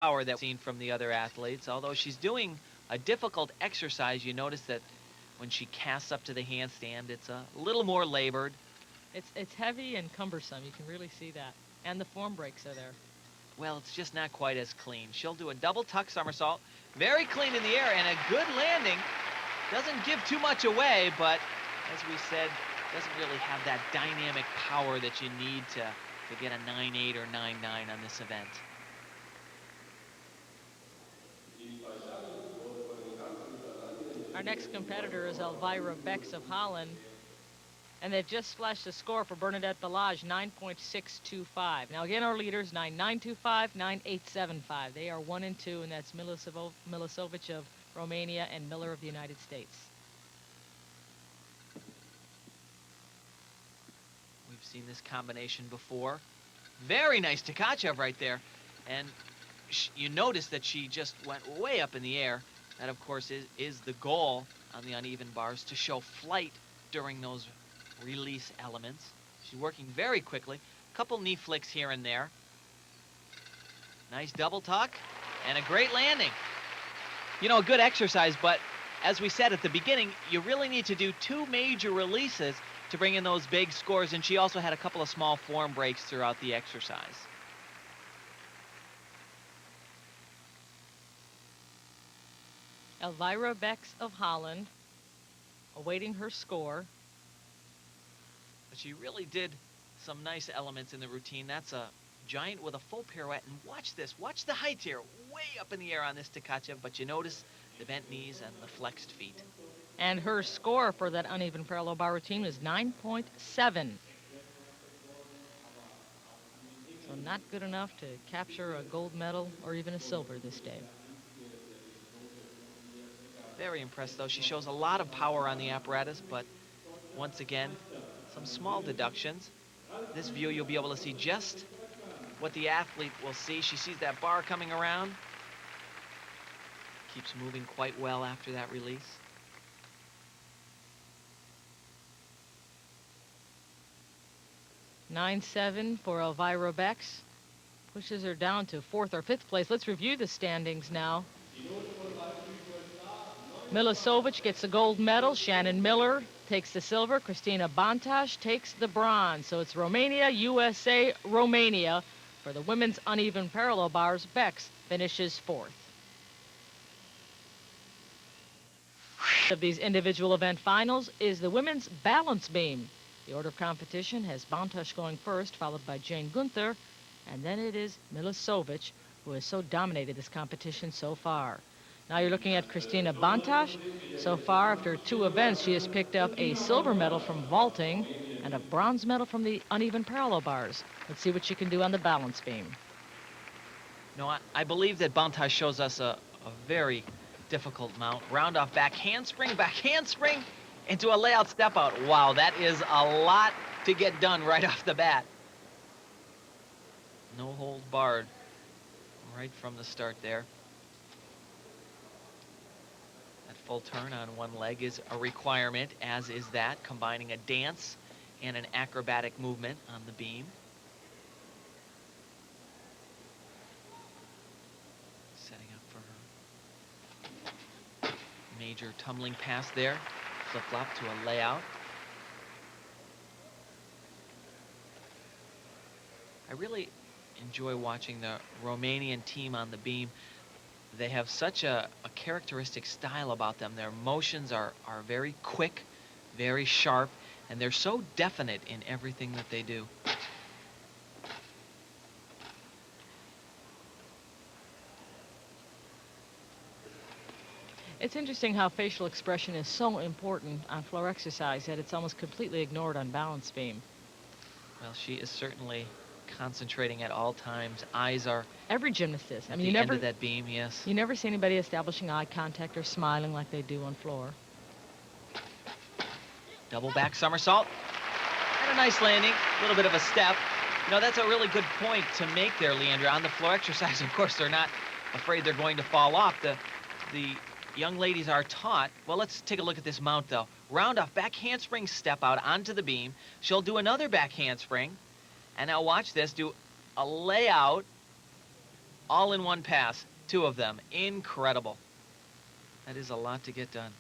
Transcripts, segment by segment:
power that we've seen from the other athletes. Although she's doing a difficult exercise, you notice that when she casts up to the handstand, it's a little more labored. It's heavy and cumbersome. You can really see that. And the form breaks are there. Well, it's just not quite as clean. She'll do a double tuck somersault. Very clean in the air and a good landing. Doesn't give too much away, but as we said, doesn't really have that dynamic power that you need to get a 9.8 or 9.9 on this event. Our next competitor is Elvira Becks of Holland. And they've just flashed the score for Bernadette Balazs, 9.625. Now, again, our leaders, 9.925, 9.875. They are 1 and 2, and that's Milosovic of Romania and Miller of the United States. We've seen this combination before. Very nice Tkachev right there. And you notice that she just went way up in the air. That, of course, is the goal on the uneven bars, to show flight during those release elements. She's working very quickly. Couple knee flicks here and there. Nice double tuck and a great landing. You know, a good exercise, but as we said at the beginning, you really need to do 2 major releases to bring in those big scores, and she also had a couple of small form breaks throughout the exercise. Elvira Becks of Holland awaiting her score. But she really did some nice elements in the routine. That's a giant with a full pirouette. And watch this. Watch the height here. Way up in the air on this Tkachev. But you notice the bent knees and the flexed feet. And her score for that uneven parallel bar routine is 9.7. So not good enough to capture a gold medal or even a silver this day. Very impressed, though. She shows a lot of power on the apparatus, but once again, some small deductions. This view, you'll be able to see just what the athlete will see. She sees that bar coming around. Keeps moving quite well after that release. (9.7) for Elvira Becks. Pushes her down to 4th or 5th place. Let's review the standings now. Milosovic gets the gold medal. Shannon Miller takes the silver. Christina Bonettosh takes the bronze. So it's Romania, USA, Romania. For the women's uneven parallel bars, Becks finishes 4th. Of these individual event finals is the women's balance beam. The order of competition has Bontas going first, followed by Jane Gunther, and then it is Milosovic, who has so dominated this competition so far. Now you're looking at Christina Bonettosh. So far, after 2 events, she has picked up a silver medal from vaulting and a bronze medal from the uneven parallel bars. Let's see what she can do on the balance beam. No, I believe that Bontas shows us a very difficult mount. Round off back handspring, into a layout step out. Wow, that is a lot to get done right off the bat. No holds barred right from the start there. That full turn on one leg is a requirement, as is that, combining a dance and an acrobatic movement on the beam. Setting up for her major tumbling pass there. Flip-flop to a layout. I really enjoy watching the Romanian team on the beam. They have such a characteristic style about them. Their motions are very quick, very sharp, and they're so definite in everything that they do. It's interesting how facial expression is so important on floor exercise that it's almost completely ignored on balance beam. Well, she is certainly concentrating at all times. Eyes are every gymnast is. I mean, you never end of that beam, yes. You never see anybody establishing eye contact or smiling like they do on floor. Double back somersault. And a nice landing. A little bit of a step. You know, that's a really good point to make there, Leandra. On the floor exercise, of course, they're not afraid they're going to fall off. The young ladies are taught. Well, let's take a look at this mount, though. Round off, back handspring step out onto the beam. She'll do another back handspring. And now watch this, do a layout all in one pass. 2 of them. Incredible. That is a lot to get done.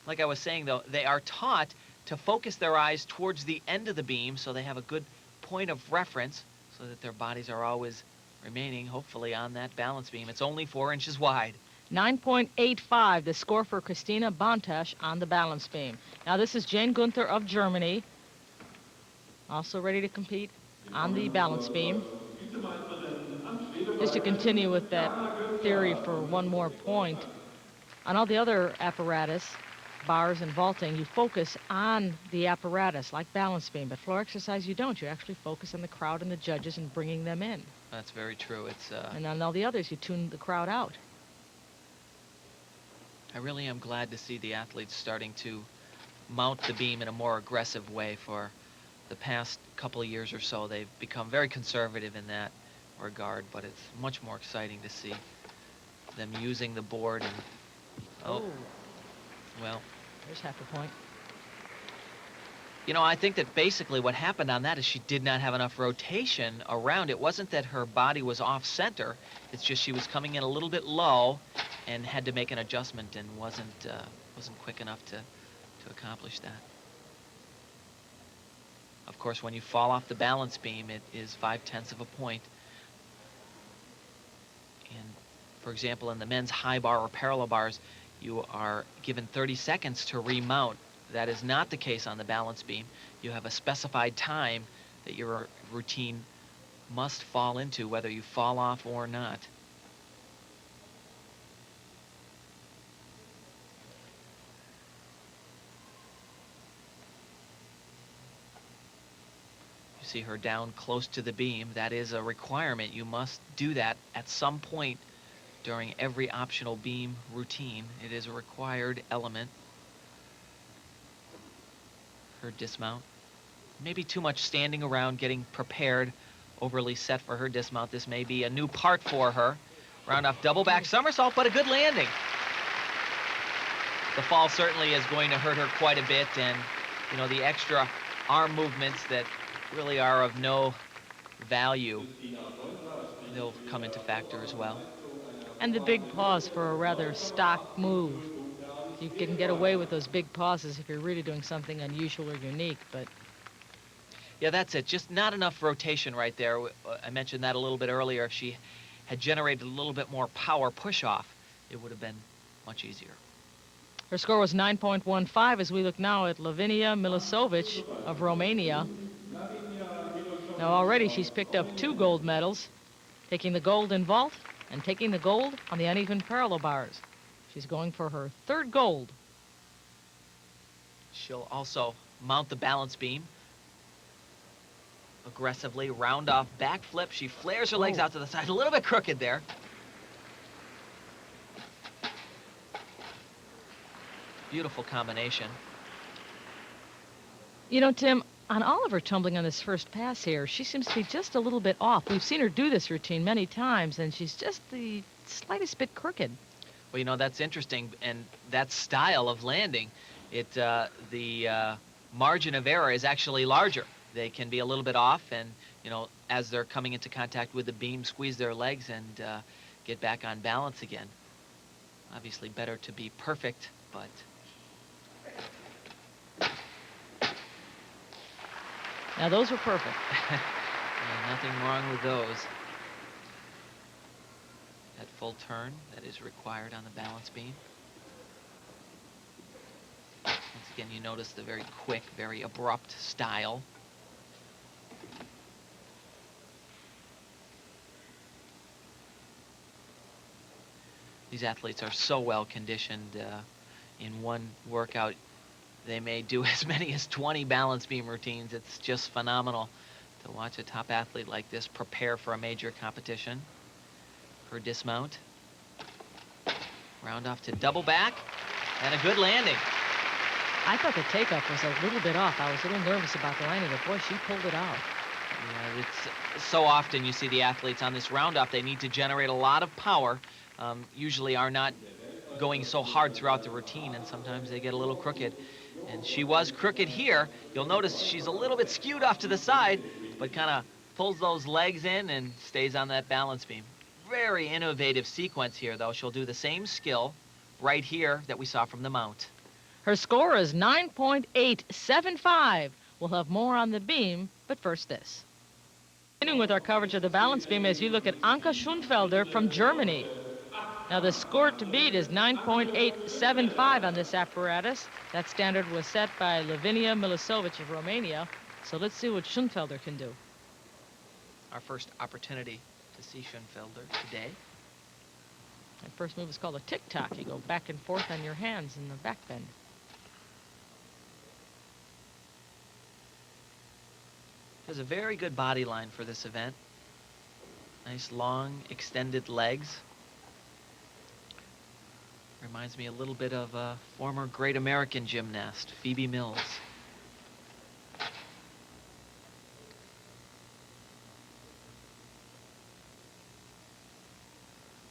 Like I was saying, though, they are taught to focus their eyes towards the end of the beam so they have a good point of reference so that their bodies are always remaining, hopefully, on that balance beam. It's only 4 inches wide. 9.85, the score for Christina Bonettosh on the balance beam. Now this is Jane Gunther of Germany, also ready to compete on the balance beam. Just to continue with that theory for one more point, on all the other apparatus, bars and vaulting, you focus on the apparatus like balance beam, but floor exercise you don't. You actually focus on the crowd and the judges and bringing them in. That's very true. And on all the others, you tune the crowd out. I really am glad to see the athletes starting to mount the beam in a more aggressive way. For the past couple of years or so, they've become very conservative in that regard, but it's much more exciting to see them using the board. And well, there's half a point. You know, I think that basically what happened on that is she did not have enough rotation around. It wasn't that her body was off center. It's just she was coming in a little bit low and had to make an adjustment and wasn't quick enough to accomplish that. Of course, when you fall off the balance beam, it is 0.5 of a point. And for example, in the men's high bar or parallel bars, you are given 30 seconds to remount. That is not the case on the balance beam. You have a specified time that your routine must fall into, whether you fall off or not. You see her down close to the beam. That is a requirement. You must do that at some point during every optional beam routine. It is a required element. Her dismount. Maybe too much standing around getting prepared, overly set for her dismount. This may be a new part for her. Round off double back somersault, but a good landing. The fall certainly is going to hurt her quite a bit, and you know, the extra arm movements that really are of no value, they'll come into factor as well. And the big pause for a rather stock move. You can get away with those big pauses if you're really doing something unusual or unique, but... Yeah, that's it. Just not enough rotation right there. I mentioned that a little bit earlier. If she had generated a little bit more power push-off, it would have been much easier. Her score was 9.15 as we look now at Lavinia Milosevic of Romania. Now already she's picked up 2 gold medals, taking the gold in vault and taking the gold on the uneven parallel bars. She's going for her 3rd gold. She'll also mount the balance beam. Aggressively, round off, back flip. She flares her legs out to the side, a little bit crooked there. Beautiful combination. You know, Tim, on Oliver tumbling on this first pass here, she seems to be just a little bit off. We've seen her do this routine many times, and she's just the slightest bit crooked. Well, you know, that's interesting, and that style of landing, the margin of error is actually larger. They can be a little bit off, and, you know, as they're coming into contact with the beam, squeeze their legs and get back on balance again. Obviously better to be perfect, but... Now, those were perfect. Yeah, nothing wrong with those. That full turn that is required on the balance beam. Once again, you notice the very quick, very abrupt style. These athletes are so well conditioned. In one workout, they may do as many as 20 balance beam routines. It's just phenomenal to watch a top athlete like this prepare for a major competition. Her dismount. Round off to double back, and a good landing. I thought the takeoff was a little bit off. I was a little nervous about the landing, but boy, she pulled it out. Yeah, it's so often you see the athletes on this round off, they need to generate a lot of power. Usually are not going so hard throughout the routine, and sometimes they get a little crooked. And she was crooked here. You'll notice she's a little bit skewed off to the side, but kind of pulls those legs in and stays on that balance beam. very innovative sequence here, though. She'll do the same skill right here that we saw from the mount. Her score is 9.875. We'll have more on the beam, but first this. Continuing with our coverage of the balance beam as you look at Anke Schonfelder from Germany. Now the score to beat is 9.875 on this apparatus. That standard was set by Lavinia Milosevic of Romania. So let's see what Schonfelder can do. Our first opportunity to see Schonfelder today. That first move is called a tick-tock. You go back and forth on your hands in the back bend. Has a very good body line for this event. Nice long extended legs. Reminds me a little bit of a former great American gymnast, Phoebe Mills.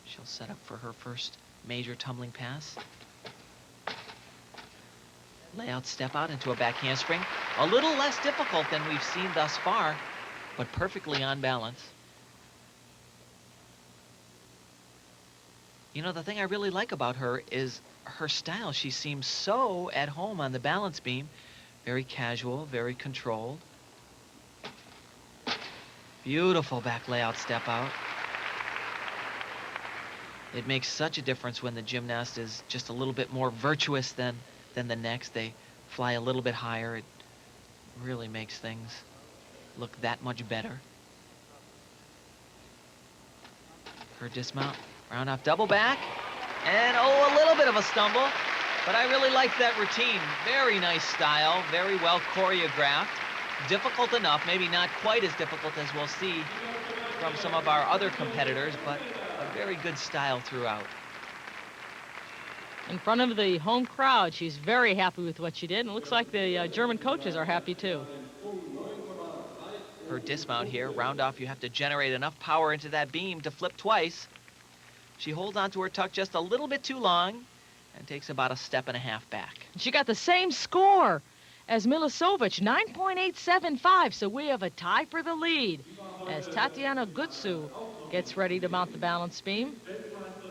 She'll set up for her first major tumbling pass. Layout step out into a back handspring. A little less difficult than we've seen thus far, but perfectly on balance. You know, the thing I really like about her is her style. She seems so at home on the balance beam. Very casual, very controlled. Beautiful back layout step out. It makes such a difference when the gymnast is just a little bit more virtuous than the next. They fly a little bit higher. It really makes things look that much better. Her dismount, round off double back, and oh, a little bit of a stumble, but I really like that routine. Very nice style, very well choreographed. Difficult enough, maybe not quite as difficult as we'll see from some of our other competitors, but a very good style throughout. In front of the home crowd, she's very happy with what she did, and it looks like the German coaches are happy too. Her dismount here, round off, you have to generate enough power into that beam to flip twice. She holds onto her tuck just a little bit too long and takes about a step and a half back. She got the same score as Milosovic, 9.875, so we have a tie for the lead as Tatiana Gushkova gets ready to mount the balance beam.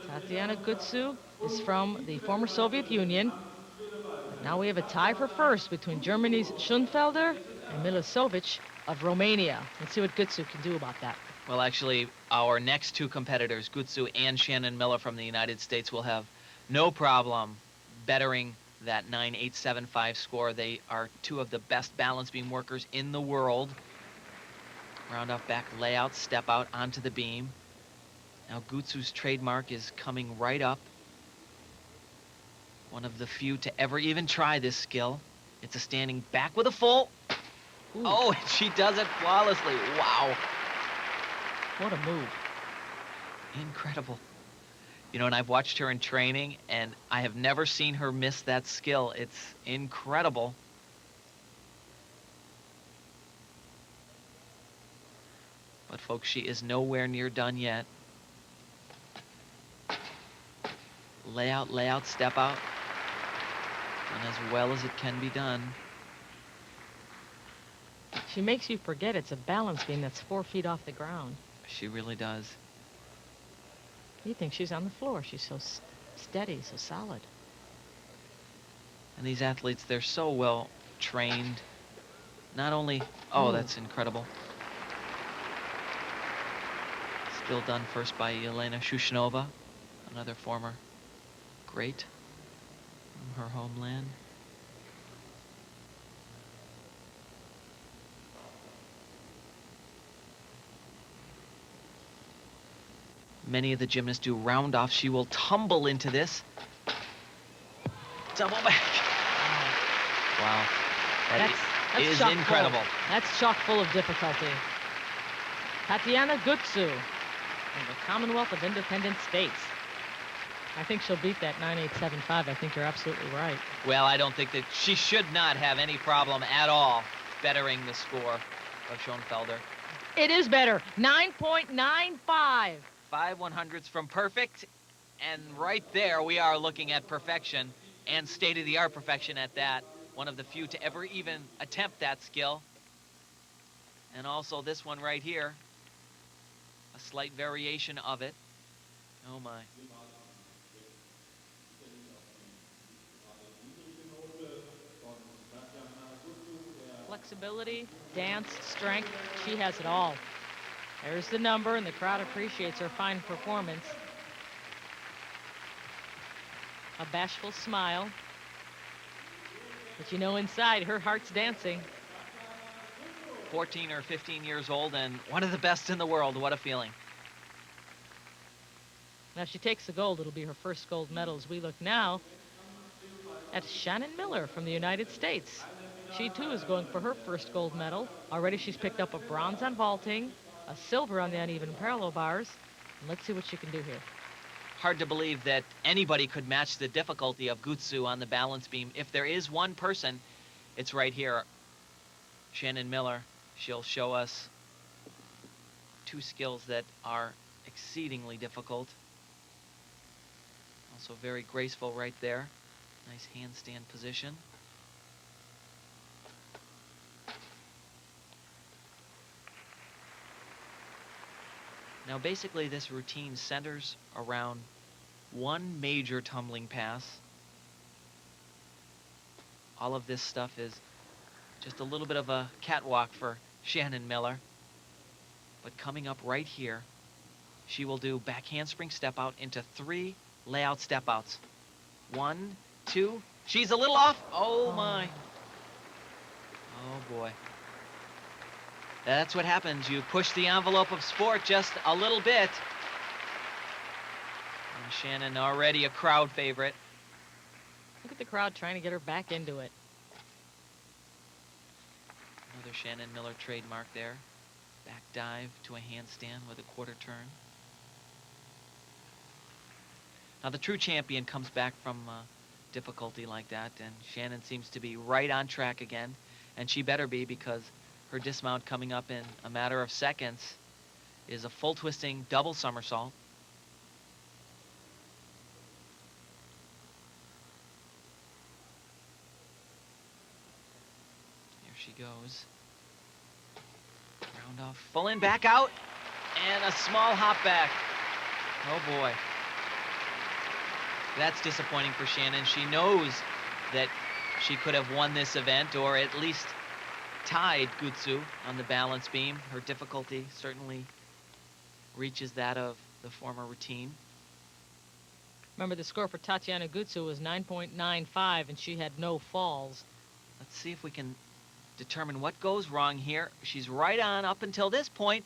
Tatiana Gushkova is from the former Soviet Union. But now we have a tie for first between Germany's Schonfelder and Milosovic of Romania. Let's see what Gushkova can do about that. Well, actually, our next two competitors, Gustu and Shannon Miller from the United States, will have no problem bettering that 9.875 score. They are two of the best balance beam workers in the world. Round off back layout, step out onto the beam. Now Gutsu's trademark is coming right up. One of the few to ever even try this skill. It's a standing back with a full. Ooh. Oh, and she does it flawlessly. Wow. What a move. Incredible. You know, and I've watched her in training, and I have never seen her miss that skill. It's incredible. But folks, she is nowhere near done yet. Layout, step out. And as well as it can be done. She makes you forget it's a balance beam that's 4 feet off the ground. She really does. You think she's on the floor. She's so steady, so solid. And these athletes, they're so well trained. Not only, oh, that's incredible. Skill done first by Elena Shushnova, another former great from her homeland. Many of the gymnasts do round off. She will tumble into this. Double back. Wow. That is incredible. That's chock full of difficulty. Tatiana Gushkova from the Commonwealth of Independent States. I think she'll beat that 9.875. I think you're absolutely right. Well, I don't think that she should not have any problem at all bettering the score of Schonfelder. It is better. 9.95. 5 100ths from perfect, and right there we are looking at perfection, and state-of-the-art perfection at that. One of the few to ever even attempt that skill. And also this one right here, a slight variation of it. Oh my. Flexibility, dance, strength, she has it all. There's the number, and the crowd appreciates her fine performance. A bashful smile. But you know inside, her heart's dancing. 14 or 15 years old and one of the best in the world. What a feeling. Now, if she takes the gold, it'll be her first gold medal. As we look now at Shannon Miller from the United States. She, too, is going for her first gold medal. Already she's picked up a bronze on vaulting, a silver on the uneven parallel bars. And let's see what she can do here. Hard to believe that anybody could match the difficulty of Gustu on the balance beam. If there is one person, it's right here. Shannon Miller. She'll show us two skills that are exceedingly difficult. Also very graceful right there. Nice handstand position. Now basically this routine centers around one major tumbling pass. All of this stuff is just a little bit of a catwalk for Shannon Miller. But coming up right here, she will do back handspring step out into 3 layout step outs. 1, 2, she's a little off. Oh my. Oh boy. That's what happens. You push the envelope of sport just a little bit. And Shannon already a crowd favorite. Look at the crowd trying to get her back into it. Another Shannon Miller trademark there. Back dive to a handstand with a quarter turn. Now the true champion comes back from difficulty like that, and Shannon seems to be right on track again, and she better be, because her dismount coming up in a matter of seconds is a full twisting double somersault. Here she goes. Round off, full in, back out, and a small hop back. Oh boy. That's disappointing for Shannon. She knows that she could have won this event, or at least tied Gustu on the balance beam. Her difficulty certainly reaches that of the former routine. Remember, the score for Tatiana Gushkova was 9.95, and she had no falls. Let's see if we can determine what goes wrong here. She's right on up until this point.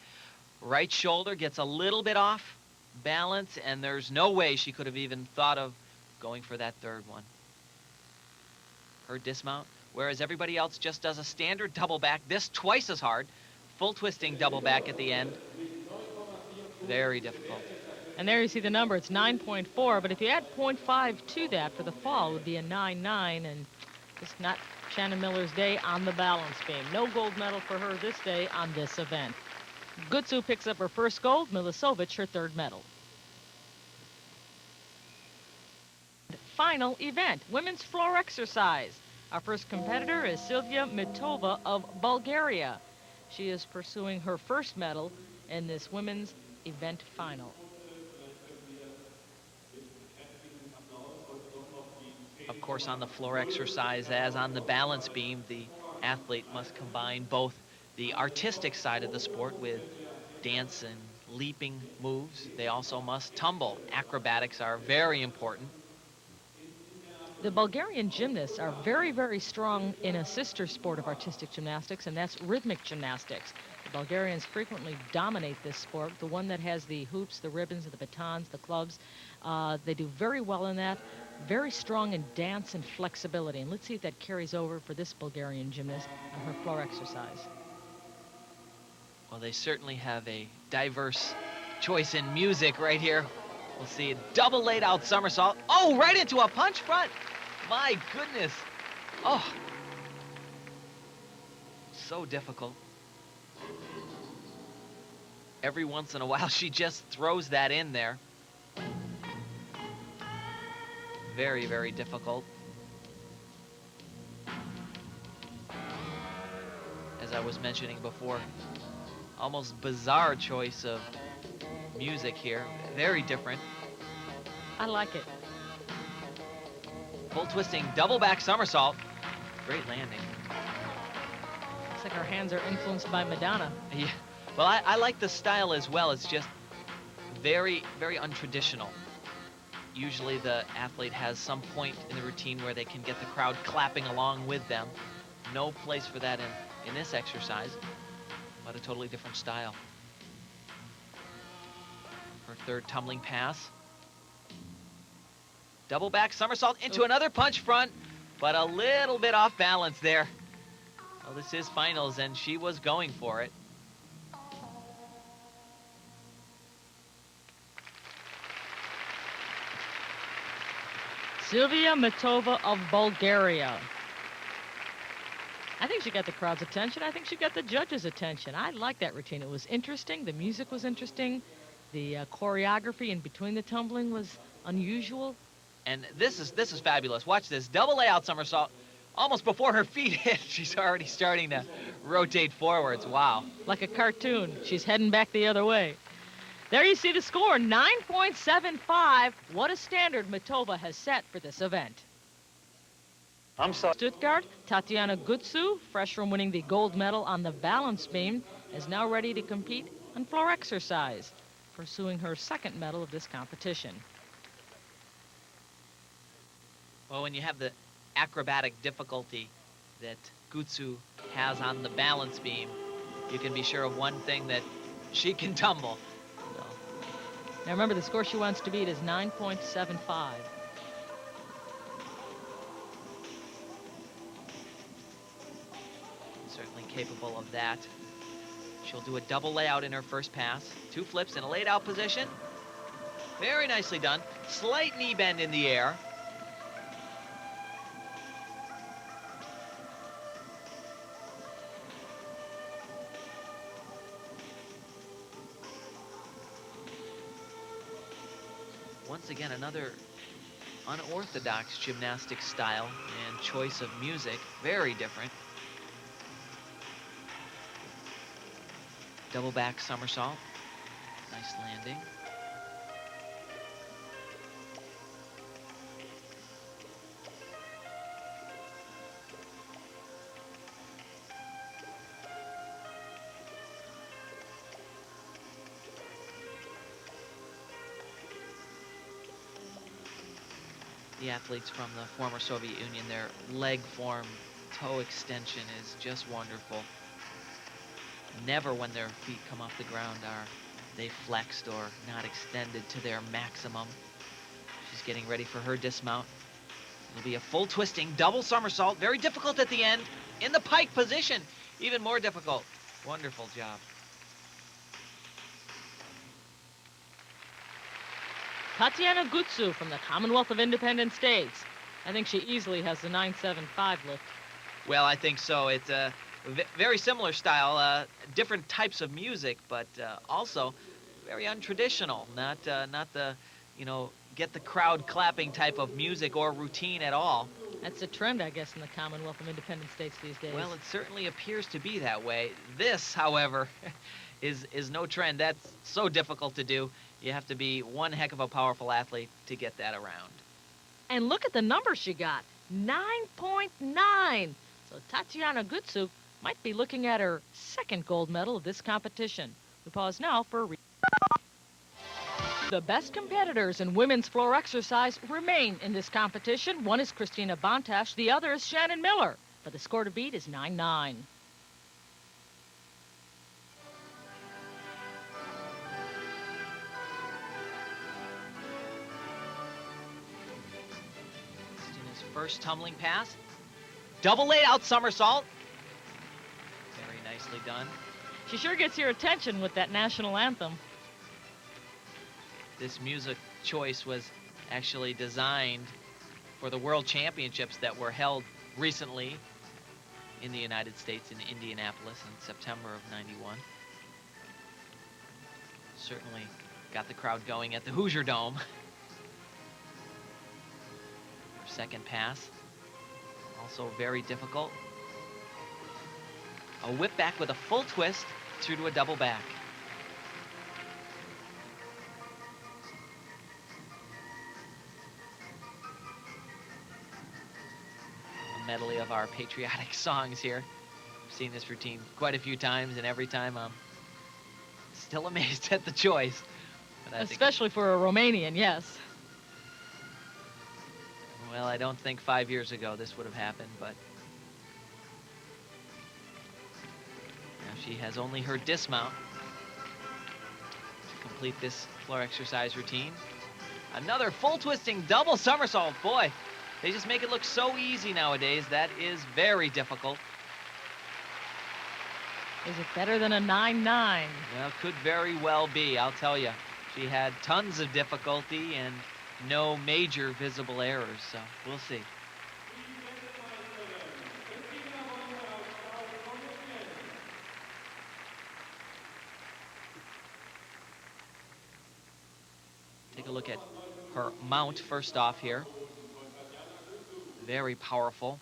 Right shoulder gets a little bit off balance, and there's no way she could have even thought of going for that third one. Her dismount, whereas everybody else just does a standard double back, this twice as hard, full twisting double back at the end. Very difficult. And there you see the number. It's 9.4, but if you add 0.5 to that for the fall, it would be a 9.9, and just not Shannon Miller's day on the balance beam. No gold medal for her this day on this event. Gustu picks up her first gold, Milosovic her third medal. Final event, women's floor exercise. Our first competitor is Silvia Matoba of Bulgaria. She is pursuing her first medal in this women's event final. Of course, on the floor exercise, as on the balance beam, the athlete must combine both the artistic side of the sport with dance and leaping moves. They also must tumble. Acrobatics are very important. The Bulgarian gymnasts are very, very strong in a sister sport of artistic gymnastics, and that's rhythmic gymnastics. The Bulgarians frequently dominate this sport, the one that has the hoops, the ribbons, the batons, the clubs. They do very well in that, very strong in dance and flexibility. And let's see if that carries over for this Bulgarian gymnast on her floor exercise. Well, they certainly have a diverse choice in music right here. We'll see a double laid out somersault. Oh, right into a punch front. My goodness. Oh, so difficult. Every once in a while, she just throws that in there. Very, very difficult. As I was mentioning before, almost bizarre choice of music here. Very different. I like it. Full twisting double back somersault. Great landing. Looks like her hands are influenced by Madonna. Yeah. Well, I like the style as well. It's just very, very untraditional. Usually the athlete has some point in the routine where they can get the crowd clapping along with them. No place for that in this exercise, but a totally different style. Her third tumbling pass. Double back somersault into another punch front, but a little bit off balance there. Well, this is finals, and she was going for it. Silvia Matoba of Bulgaria. I think she got the crowd's attention. I think she got the judges' attention. I like that routine. It was interesting. The music was interesting. The choreography in between the tumbling was unusual. And this is fabulous. Watch this. Double layout somersault. Almost before her feet hit, she's already starting to rotate forwards. Wow. Like a cartoon. She's heading back the other way. There you see the score, 9.75. What a standard Mitova has set for this event. I'm sorry. Stuttgart, Tatiana Gushkova, fresh from winning the gold medal on the balance beam, is now ready to compete on floor exercise, pursuing her second medal of this competition. Well, when you have the acrobatic difficulty that Gustu has on the balance beam, you can be sure of one thing, that she can tumble. So. Now remember, the score she wants to beat is 9.75. Certainly capable of that. She'll do a double layout in her first pass. 2 flips in a laid out position. Very nicely done. Slight knee bend in the air. Once again, another unorthodox gymnastics style and choice of music. Very different. Double back somersault. Nice landing. The athletes from the former Soviet Union, their leg form, toe extension is just wonderful. Never when their feet come off the ground are they flexed or not extended to their maximum. She's getting ready for her dismount. It'll be a full twisting double somersault, very difficult at the end, in the pike position, even more difficult. Wonderful job. Tatiana Gushkova from the Commonwealth of Independent States. I think she easily has the 9.75 lift. Well, I think so. It's a very similar style, different types of music, but also very untraditional. Not the, get the crowd clapping type of music or routine at all. That's a trend, I guess, in the Commonwealth of Independent States these days. Well, it certainly appears to be that way. This, however, is no trend. That's so difficult to do. You have to be one heck of a powerful athlete to get that around. And look at the number she got, 9.9. So Tatiana Gushkova might be looking at her second gold medal of this competition. We pause now for the best competitors in women's floor exercise remain in this competition. One is Christina Bonettosh, the other is Shannon Miller. But the score to beat is 9.9. Christina's first tumbling pass. Double laid out somersault. Very nicely done. She sure gets your attention with that national anthem. This music choice was actually designed for the World Championships that were held recently in the United States in Indianapolis in September of '91. Certainly got the crowd going at the Hoosier Dome. Her second pass, also very difficult. A whip back with a full twist through to a double back. medley of our patriotic songs here. I've seen this routine quite a few times, and every time I'm still amazed at the choice. But Especially for a Romanian, yes. Well, I don't think 5 years ago this would have happened, but now she has only her dismount to complete this floor exercise routine. Another full twisting double somersault. Boy, they just make it look so easy nowadays. That is very difficult. Is it better than a 9-9? Well, could very well be, I'll tell you. She had tons of difficulty and no major visible errors, so we'll see. Take a look at her mount first off here. Very powerful.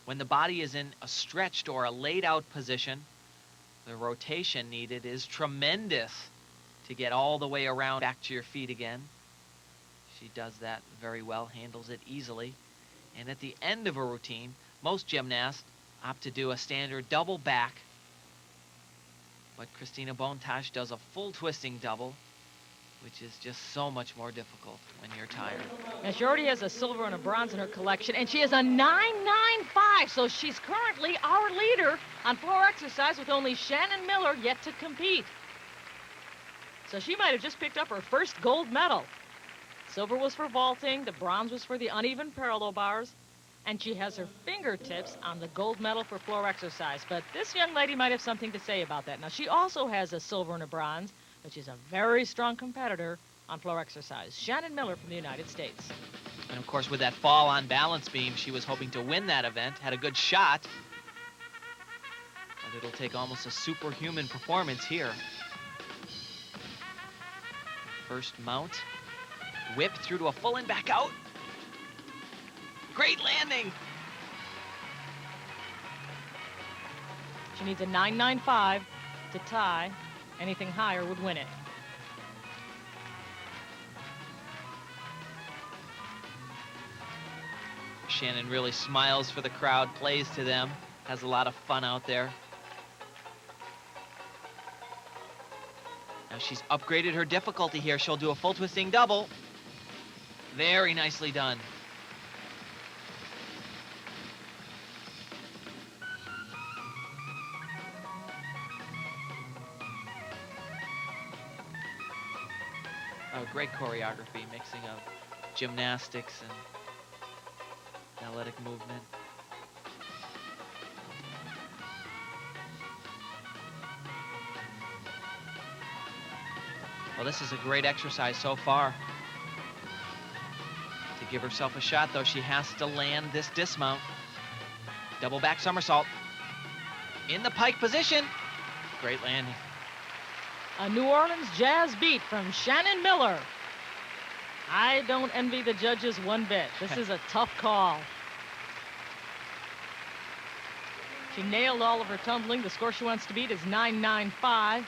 When the body is in a stretched or a laid out position, the rotation needed is tremendous to get all the way around back to your feet again. She does that very well, handles it easily. And at the end of a routine, most gymnasts opt to do a standard double back. But Christina Bonettosh does a full twisting double, which is just so much more difficult when you're tired. Now, she already has a silver and a bronze in her collection, and she has a 9.95, so she's currently our leader on floor exercise with only Shannon Miller yet to compete. So she might have just picked up her first gold medal. Silver was for vaulting, the bronze was for the uneven parallel bars, and she has her fingertips on the gold medal for floor exercise. But this young lady might have something to say about that. Now, she also has a silver and a bronze, but she's a very strong competitor on floor exercise. Shannon Miller from the United States. And of course, with that fall on balance beam, she was hoping to win that event, had a good shot. But it'll take almost a superhuman performance here. First mount, whip through to a full and back out. Great landing. She needs a 9.95 to tie. Anything higher would win it. Shannon really smiles for the crowd, plays to them, has a lot of fun out there. Now she's upgraded her difficulty here. She'll do a full twisting double. Very nicely done. Oh, great choreography, mixing of gymnastics and athletic movement. Well, this is a great exercise so far. To give herself a shot, though, she has to land this dismount. Double back somersault. In the pike position. Great landing. A New Orleans jazz beat from Shannon Miller. I don't envy the judges one bit. This is a tough call. She nailed all of her tumbling. The score she wants to beat is 9.95.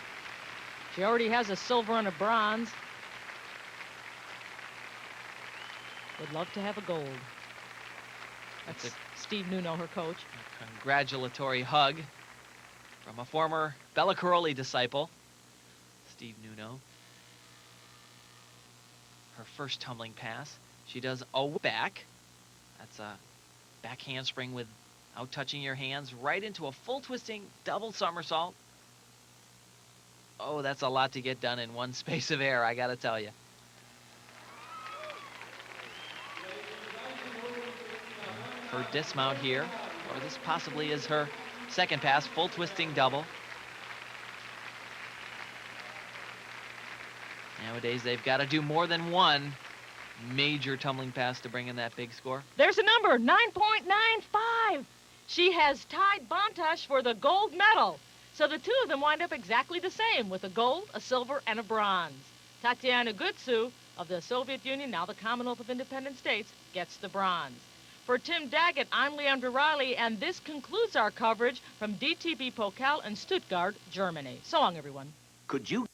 She already has a silver and a bronze. Would love to have a gold. That's Steve Nuno, her coach. A congratulatory hug from a former Bella Caroli disciple, Steve Nuno. Her first tumbling pass. She does a whip back. That's a back handspring without touching your hands, right into a full twisting double somersault. Oh, that's a lot to get done in one space of air, I gotta tell you. Her dismount here, or this possibly is her second pass, full twisting double. Nowadays, they've got to do more than one major tumbling pass to bring in that big score. There's a number, 9.95. She has tied Bontas for the gold medal. So the two of them wind up exactly the same, with a gold, a silver, and a bronze. Tatiana Gushkova of the Soviet Union, now the Commonwealth of Independent States, gets the bronze. For Tim Daggett, I'm Leandra Riley, and this concludes our coverage from DTB Pokal in Stuttgart, Germany. So long, everyone. Could you